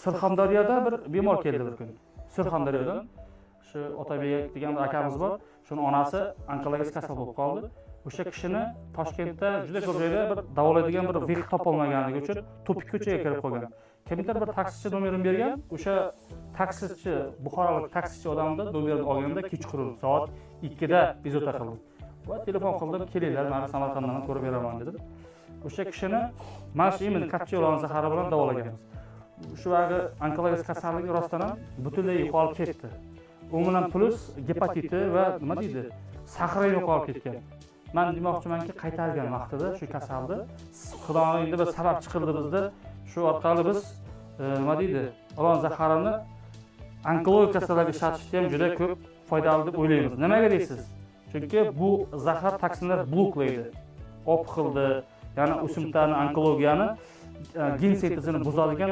Surxondaryoda bir bemor keldi bir kun. Surxondaryodan shu Otabek degan bir akamiz bor. Shuni onasi onkologik kasal bo'lib qoldi. O'sha kishini Toshkentda juda ko'p joyda bir davolaydigan bir vek topolmaganligi uchun topik ko'chaga kirib qolgan. Kimdir bir taksichi nomerini bergan, o'sha taksichi, buxorolik taksichi odamni nomerini olganda kechqurun soat 2 da bezovta qildi. Va telefon qildim, kelinglar, meni Samarqanddan ko'rib beraman dedim. O'sha kishini mana shu immun kapchiyolon zahari bilan davolaganmiz. Shu vaqtda onkologik kasalligi rostdan ham butunlay yo'qolib ketdi. U bilan plus gepatiti va nima deydi, sahra yo'qolib ketgan. Men demoqchimanki, qaytargan vaqtida shu kasalni Xudoning bir sabab chiqildi bizda. Shu orqali biz nima deydi, ilon zaharini onkologik kasallarga ishlatishda ham juda ko'p foydali deb o'ylaymiz. Nimaga deysiz? Chunki bu zahar toksinlar bloklaydi. Opxildi, ya'ni o'simliklarni onkologiyani gen sintezini buzadigan